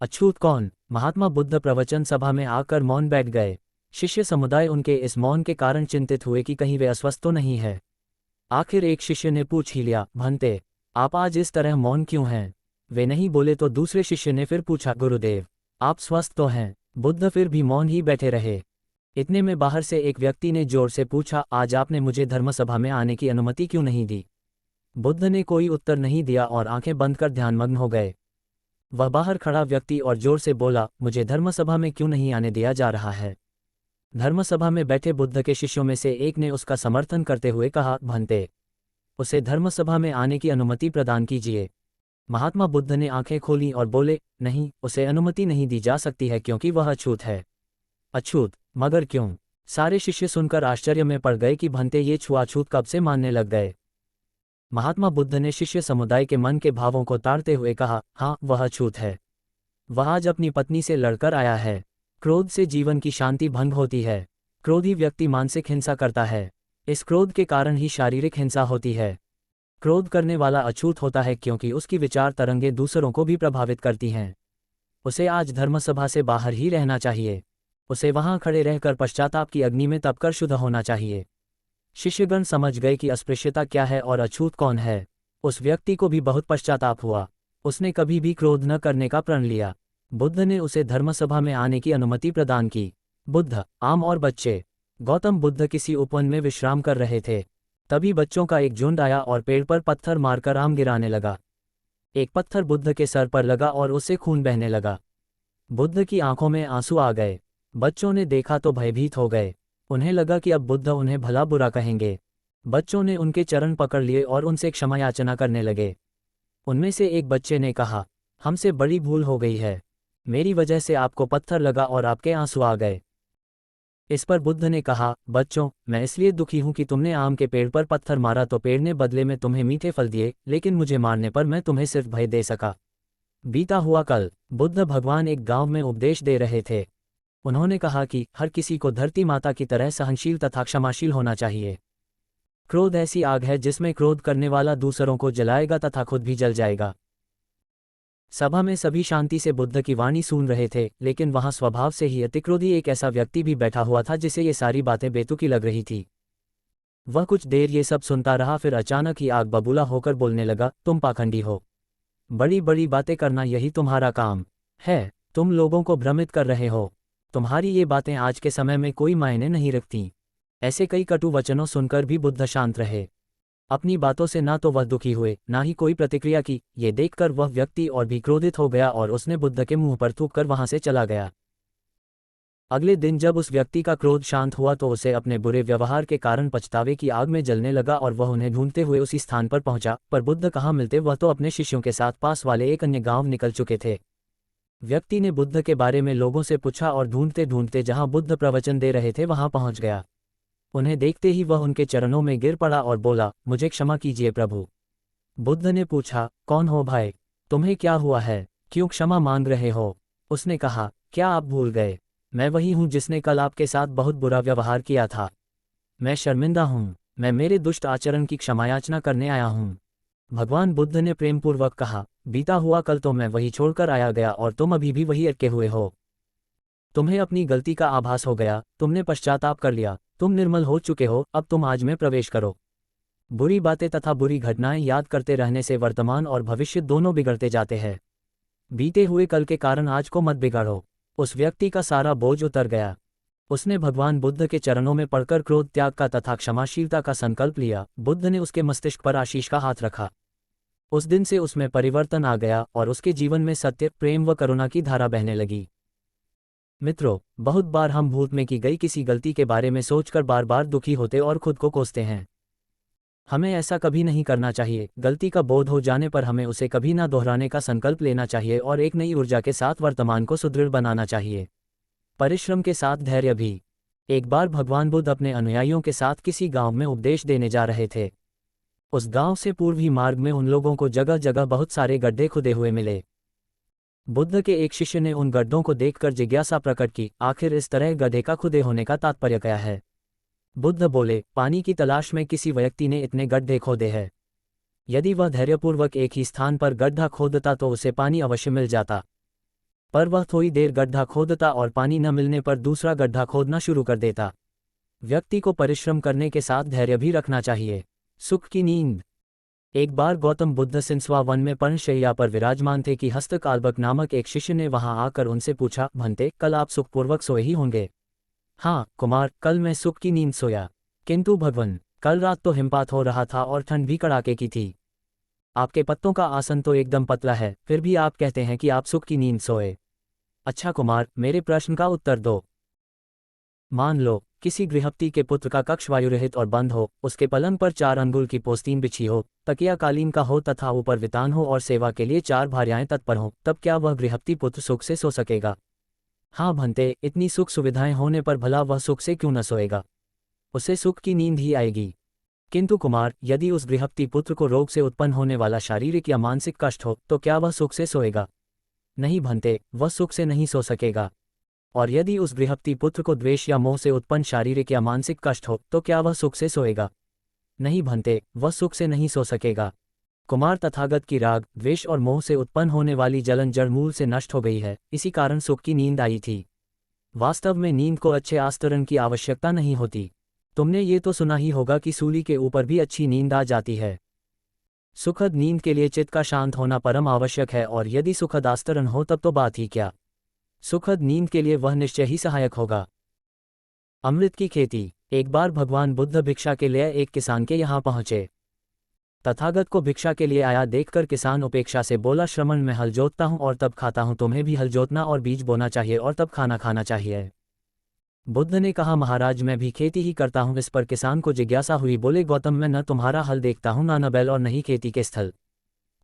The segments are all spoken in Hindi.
अछूत कौन? महात्मा बुद्ध प्रवचन सभा में आकर मौन बैठ गए। शिष्य समुदाय उनके इस मौन के कारण चिंतित हुए कि कहीं वे अस्वस्थ तो नहीं है। आखिर एक शिष्य ने पूछ ही लिया, भंते, आप आज इस तरह मौन क्यों हैं? वे नहीं बोले तो दूसरे शिष्य ने फिर पूछा, गुरुदेव, आप स्वस्थ तो हैं? बुद्ध फिर भी मौन ही बैठे रहे। इतने में बाहर से एक व्यक्ति ने जोर से पूछा, आज आपने मुझे धर्मसभा में आने की अनुमति क्यों नहीं दी? बुद्ध ने कोई उत्तर नहीं दिया और आंखें बंद कर ध्यानमग्न हो गए। वह बाहर खड़ा व्यक्ति और जोर से बोला, मुझे धर्मसभा में क्यों नहीं आने दिया जा रहा है? धर्मसभा में बैठे बुद्ध के शिष्यों में से एक ने उसका समर्थन करते हुए कहा, भंते, उसे धर्मसभा में आने की अनुमति प्रदान कीजिए। महात्मा बुद्ध ने आंखें खोली और बोले, नहीं, उसे अनुमति नहीं दी जा सकती है क्योंकि वह अछूत है। अछूत? मगर क्यों? सारे शिष्य सुनकर आश्चर्य में पड़ गए कि भंते ये छुआछूत कब से मानने लग गए। महात्मा बुद्ध ने शिष्य समुदाय के मन के भावों को ताड़ते हुए कहा, हाँ, वह अछूत है। वह आज अपनी पत्नी से लड़कर आया है। क्रोध से जीवन की शांति भंग होती है। क्रोधी व्यक्ति मानसिक हिंसा करता है। इस क्रोध के कारण ही शारीरिक हिंसा होती है। क्रोध करने वाला अछूत होता है क्योंकि उसकी विचार तरंगे दूसरों को भी प्रभावित करती हैं। उसे आज धर्मसभा से बाहर ही रहना चाहिए। उसे वहां खड़े रहकर पश्चाताप की अग्नि में तपकर शुद्ध होना चाहिए। शिष्यगण समझ गए कि अस्पृश्यता क्या है और अछूत कौन है। उस व्यक्ति को भी बहुत पश्चाताप हुआ। उसने कभी भी क्रोध न करने का प्रण लिया। बुद्ध ने उसे धर्मसभा में आने की अनुमति प्रदान की। बुद्ध, आम और बच्चे। गौतम बुद्ध किसी उपवन में विश्राम कर रहे थे। तभी बच्चों का एक झुंड आया और पेड़ पर पत्थर मारकर आम गिराने लगा। एक पत्थर बुद्ध के सर पर लगा और उससे खून बहने लगा। बुद्ध की आंखों में आंसू आ गए। बच्चों ने देखा तो भयभीत हो गए। उन्हें लगा कि अब बुद्ध उन्हें भला बुरा कहेंगे। बच्चों ने उनके चरण पकड़ लिए और उनसे क्षमा याचना करने लगे। उनमें से एक बच्चे ने कहा, हमसे बड़ी भूल हो गई है। मेरी वजह से आपको पत्थर लगा और आपके आंसू आ गए। इस पर बुद्ध ने कहा, बच्चों, मैं इसलिए दुखी हूं कि तुमने आम के पेड़ पर पत्थर मारा तो पेड़ ने बदले में तुम्हें मीठे फल दिए, लेकिन मुझे मारने पर मैं तुम्हें सिर्फ भय दे सका। बीता हुआ कल बुद्ध भगवान एक गांव में उपदेश दे रहे थे। उन्होंने कहा कि हर किसी को धरती माता की तरह सहनशील तथा क्षमाशील होना चाहिए। क्रोध ऐसी आग है जिसमें क्रोध करने वाला दूसरों को जलाएगा तथा खुद भी जल जाएगा। सभा में सभी शांति से बुद्ध की वाणी सुन रहे थे, लेकिन वहां स्वभाव से ही अतिक्रोधी एक ऐसा व्यक्ति भी बैठा हुआ था जिसे ये सारी बातें बेतुकी लग रही थी। वह कुछ देर ये सब सुनता रहा, फिर अचानक ही आग बबूला होकर बोलने लगा, तुम पाखंडी हो। बड़ी बड़ी बातें करना यही तुम्हारा काम है। तुम लोगों को भ्रमित कर रहे हो। तुम्हारी ये बातें आज के समय में कोई मायने नहीं रखती। ऐसे कई कटु वचनों सुनकर भी बुद्ध शांत रहे। अपनी बातों से ना तो वह दुखी हुए, ना ही कोई प्रतिक्रिया की। ये देखकर वह व्यक्ति और भी क्रोधित हो गया और उसने बुद्ध के मुंह पर थूक कर वहां से चला गया। अगले दिन जब उस व्यक्ति का क्रोध शांत हुआ तो उसे अपने बुरे व्यवहार के कारण पछतावे की आग में जलने लगा और वह उन्हें ढूंढते हुए उसी स्थान पर पहुंचा, पर बुद्ध कहाँ मिलते। वह तो अपने शिष्यों के साथ पास वाले एक अन्य गांव निकल चुके थे। व्यक्ति ने बुद्ध के बारे में लोगों से पूछा और ढूंढते ढूंढते जहां बुद्ध प्रवचन दे रहे थे वहां पहुंच गया। उन्हें देखते ही वह उनके चरणों में गिर पड़ा और बोला, मुझे क्षमा कीजिए प्रभु। बुद्ध ने पूछा, कौन हो भाई? तुम्हें क्या हुआ है? क्यों क्षमा मांग रहे हो? उसने कहा, क्या आप भूल गए? मैं वही हूं जिसने कल आपके साथ बहुत बुरा व्यवहार किया था। मैं शर्मिंदा हूं। मैं मेरे दुष्ट आचरण की क्षमायाचना करने आया हूं। भगवान बुद्ध ने प्रेमपूर्वक कहा, बीता हुआ कल तो मैं वही छोड़कर आया गया और तुम अभी भी वही अटके हुए हो। तुम्हें अपनी गलती का आभास हो गया, तुमने पश्चाताप कर लिया, तुम निर्मल हो चुके हो। अब तुम आज में प्रवेश करो। बुरी बातें तथा बुरी घटनाएं याद करते रहने से वर्तमान और भविष्य दोनों बिगड़ते जाते हैं। बीते हुए कल के कारण आज को मत बिगाड़ो। उस व्यक्ति का सारा बोझ उतर गया। उसने भगवान बुद्ध के चरणों में पड़कर क्रोध त्याग का तथा क्षमाशीलता का संकल्प लिया। बुद्ध ने उसके मस्तिष्क पर आशीष का हाथ रखा। उस दिन से उसमें परिवर्तन आ गया और उसके जीवन में सत्य, प्रेम व करुणा की धारा बहने लगी। मित्रों, बहुत बार हम भूत में की गई किसी गलती के बारे में सोचकर बार बार दुखी होते और खुद को कोसते हैं। हमें ऐसा कभी नहीं करना चाहिए। गलती का बोध हो जाने पर हमें उसे कभी ना दोहराने का संकल्प लेना चाहिए और एक नई ऊर्जा के साथ वर्तमान को सुदृढ़ बनाना चाहिए, परिश्रम के साथ धैर्य भी। एक बार भगवान बुद्ध अपने अनुयायियों के साथ किसी गांव में उपदेश देने जा रहे थे। उस गांव से पूर्वी मार्ग में उन लोगों को जगह जगह बहुत सारे गड्ढे खुदे हुए मिले। बुद्ध के एक शिष्य ने उन गड्ढों को देखकर जिज्ञासा प्रकट की, आखिर इस तरह गड्ढे का खुदे होने का तात्पर्य क्या है? बुद्ध बोले, पानी की तलाश में किसी व्यक्ति ने इतने गड्ढे खोदे हैं। यदि वह धैर्यपूर्वक एक ही स्थान पर गड्ढा खोदता तो उसे पानी अवश्य मिल जाता। पर वह थोड़ी देर गड्ढा खोदता और पानी न मिलने पर दूसरा गड्ढा खोदना शुरू कर देता। व्यक्ति को परिश्रम करने के साथ धैर्य भी रखना चाहिए। सुख की नींद। एक बार गौतम बुद्ध सिंसवा वन में पर्णशैया पर विराजमान थे कि हस्तकालबक नामक एक शिष्य ने वहां आकर उनसे पूछा, भंते, कल आप सुखपूर्वक सोए ही होंगे? हाँ कुमार, कल मैं सुख की नींद सोया। किंतु भगवन, कल रात तो हिमपात हो रहा था और ठंड भी कड़ाके की थी। आपके पत्तों का आसन तो एकदम पतला है, फिर भी आप कहते हैं कि आप सुख की नींद सोए। अच्छा कुमार, मेरे प्रश्न का उत्तर दो। मान लो किसी गृहस्थी के पुत्र का कक्ष वायुरहित और बंद हो, उसके पलंग पर 4 अंगुल की पोस्तीन बिछी हो, तकिया कालीन का हो तथा ऊपर वितान हो और सेवा के लिए 4 भार्याएं तत्पर हों, तब क्या वह गृहस्थी पुत्र सुख से सो सकेगा? हाँ भंते, इतनी सुख सुविधाएं होने पर भला वह सुख से क्यों न सोएगा? उसे सुख की नींद ही आएगी। किंतु कुमार, यदि उस गृहस्थी पुत्र को रोग से उत्पन्न होने वाला शारीरिक या मानसिक कष्ट हो, तो क्या वह सुख से सोएगा? नहीं भंते, वह सुख से नहीं सो सकेगा। और यदि उस गृहस्थी पुत्र को द्वेष या मोह से उत्पन्न शारीरिक या मानसिक कष्ट हो, तो क्या वह सुख से सोएगा? नहीं भंते, वह सुख से नहीं सो सकेगा। कुमार, तथागत की राग, द्वेष और मोह से उत्पन्न होने वाली जलन जड़ मूल से नष्ट हो गई है, इसी कारण सुख की नींद आई थी। वास्तव में नींद को अच्छे आस्तरण की आवश्यकता नहीं होती। तुमने ये तो सुना ही होगा कि सूली के ऊपर भी अच्छी नींद आ जाती है। सुखद नींद के लिए चित्त का शांत होना परम आवश्यक है, और यदि सुखद आस्तरण हो तब तो बात ही क्या। सुखद नींद के लिए वह निश्चय ही सहायक होगा। अमृत की खेती। एक बार भगवान बुद्ध भिक्षा के लिए एक किसान के यहाँ पहुँचे। तथागत को भिक्षा के लिए आया देखकर किसान उपेक्षा से बोला, श्रमण, मैं हल जोतता हूँ और तब खाता हूँ, तुम्हें भी हल जोतना और बीज बोना चाहिए और तब खाना खाना चाहिए। बुद्ध ने कहा, महाराज, मैं भी खेती ही करता हूँ। इस पर किसान को जिज्ञासा हुई। बोले, गौतम, मैं न तुम्हारा हल देखता हूँ, न बैल और न ही खेती के स्थल।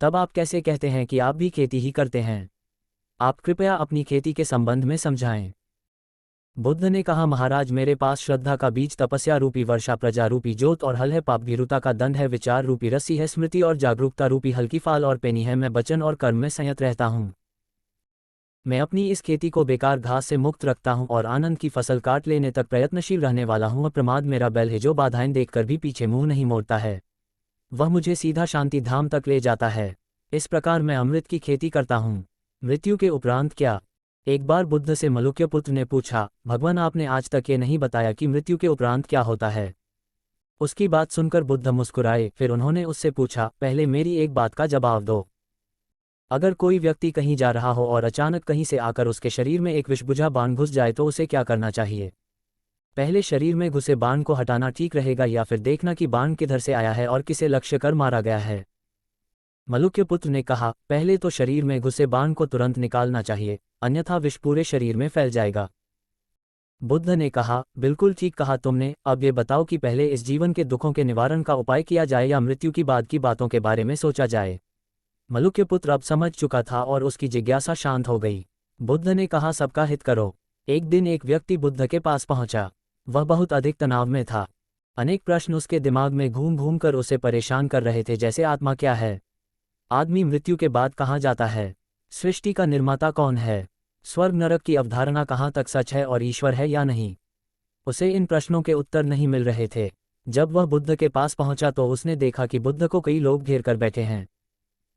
तब आप कैसे कहते हैं कि आप भी खेती ही करते हैं? आप कृपया अपनी खेती के संबंध में समझाएं। बुद्ध ने कहा, महाराज, मेरे पास श्रद्धा का बीज, तपस्या रूपी वर्षा, प्रजा रूपी जोत और हल है, पाप भीरुता का दंड है, विचार रूपी रस्सी है, स्मृति और जागरूकता रूपी हल्की फाल और पेनी है। मैं वचन और कर्म में संयत रहता हूँ। मैं अपनी इस खेती को बेकार घास से मुक्त रखता हूँ और आनंद की फसल काट लेने तक प्रयत्नशील रहने वाला हूँ। प्रमाद मेरा बैल है, जो बाधाएं देखकर भी पीछे मुंह नहीं मोड़ता है। वह मुझे सीधा शांति धाम तक ले जाता है। इस प्रकार मैं अमृत की खेती करता हूँ। मृत्यु के उपरांत क्या? एक बार बुद्ध से मलुक्य पुत्र ने पूछा, भगवान, आपने आज तक ये नहीं बताया कि मृत्यु के उपरांत क्या होता है। उसकी बात सुनकर बुद्ध मुस्कुराए। फिर उन्होंने उससे पूछा, पहले मेरी एक बात का जवाब दो। अगर कोई व्यक्ति कहीं जा रहा हो और अचानक कहीं से आकर उसके शरीर में एक विषबुझा बाण घुस जाए तो उसे क्या करना चाहिए? पहले शरीर में घुसे बाण को हटाना ठीक रहेगा, या फिर देखना कि बाण किधर से आया है और किसे लक्ष्य कर मारा गया है? मलुक्य पुत्र ने कहा, पहले तो शरीर में घुसे बाण को तुरंत निकालना चाहिए, अन्यथा विष पूरे शरीर में फैल जाएगा। बुद्ध ने कहा, बिल्कुल ठीक कहा तुमने। अब ये बताओ कि पहले इस जीवन के दुखों के निवारण का उपाय किया जाए या मृत्यु की बाद की बातों के बारे में सोचा जाए? मलुक्य पुत्र अब समझ चुका था और उसकी जिज्ञासा शांत हो गई। बुद्ध ने कहा, सबका हित करो। एक दिन एक व्यक्ति बुद्ध के पास पहुंचा। वह बहुत अधिक तनाव में था। अनेक प्रश्न उसके दिमाग में घूम घूम कर उसे परेशान कर रहे थे, जैसे आत्मा क्या है? आदमी मृत्यु के बाद कहाँ जाता है? सृष्टि का निर्माता कौन है? स्वर्ग नरक की अवधारणा कहाँ तक सच है और ईश्वर है या नहीं? उसे इन प्रश्नों के उत्तर नहीं मिल रहे थे। जब वह बुद्ध के पास पहुंचा तो उसने देखा कि बुद्ध को कई लोग घेर कर बैठे हैं।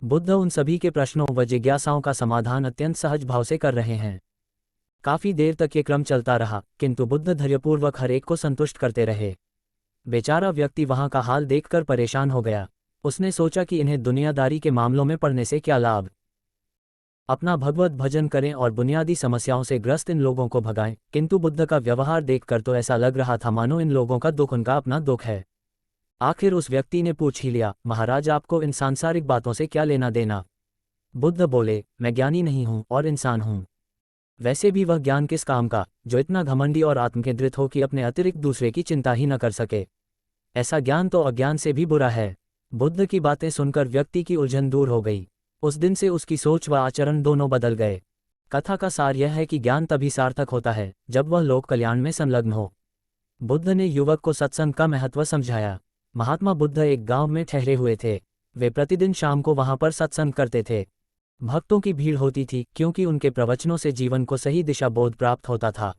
बुद्ध उन सभी के प्रश्नों व जिज्ञासाओं का समाधान अत्यंत सहज भाव से कर रहे हैं। काफी देर तक ये क्रम चलता रहा, किंतु बुद्ध धैर्यपूर्वक हर एक को संतुष्ट करते रहे। बेचारा व्यक्ति वहां का हाल देखकर परेशान हो गया। उसने सोचा कि इन्हें दुनियादारी के मामलों में पड़ने से क्या लाभ। अपना भगवत भजन करें और बुनियादी समस्याओं से ग्रस्त इन लोगों को भगाएं। किंतु बुद्ध का व्यवहार देखकर तो ऐसा लग रहा था मानो इन लोगों का दुख उनका अपना दुख है। आखिर उस व्यक्ति ने पूछ ही लिया, महाराज, आपको इन सांसारिक बातों से क्या लेना देना? बुद्ध बोले, मैं ज्ञानी नहीं हूं और इंसान हूं। वैसे भी वह ज्ञान किस काम का, जो इतना घमंडी और आत्मकेंद्रित हो कि अपने अतिरिक्त दूसरे की चिंता ही न कर सके। ऐसा ज्ञान तो अज्ञान से भी बुरा है। बुद्ध की बातें सुनकर व्यक्ति की उलझन दूर हो गई। उस दिन से उसकी सोच व आचरण दोनों बदल गए। कथा का सार यह है कि ज्ञान तभी सार्थक होता है जब वह लोक कल्याण में संलग्न हो। बुद्ध ने युवक को सत्संग का महत्व समझाया। महात्मा बुद्ध एक गांव में ठहरे हुए थे। वे प्रतिदिन शाम को वहां पर सत्संग करते थे। भक्तों की भीड़ होती थी, क्योंकि उनके प्रवचनों से जीवन को सही दिशा बोध प्राप्त होता था।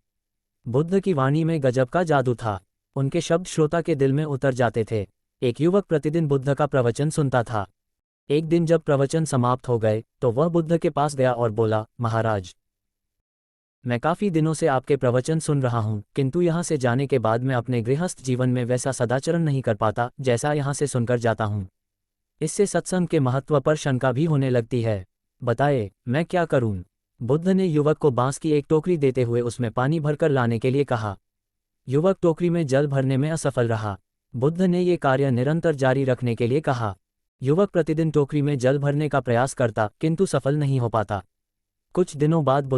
बुद्ध की वाणी में गजब का जादू था। उनके शब्द श्रोता के दिल में उतर जाते थे। एक युवक प्रतिदिन बुद्ध का प्रवचन सुनता था। एक दिन जब प्रवचन समाप्त हो गए तो वह बुद्ध के पास गया और बोला, महाराज, मैं काफ़ी दिनों से आपके प्रवचन सुन रहा हूँ, किंतु यहाँ से जाने के बाद मैं अपने गृहस्थ जीवन में वैसा सदाचरण नहीं कर पाता जैसा यहाँ से सुनकर जाता हूँ। इससे सत्संग के महत्व पर शंका भी होने लगती है। बताए, मैं क्या करूँ? बुद्ध ने युवक को बांस की एक टोकरी देते हुए उसमें पानी भरकर लाने के लिए कहा। युवक टोकरी में जल भरने में असफल रहा। बुद्ध ने ये कार्य निरंतर जारी रखने के लिए कहा। युवक प्रतिदिन टोकरी में जल भरने का प्रयास करता, किंतु सफल नहीं हो पाता। कुछ दिनों बाद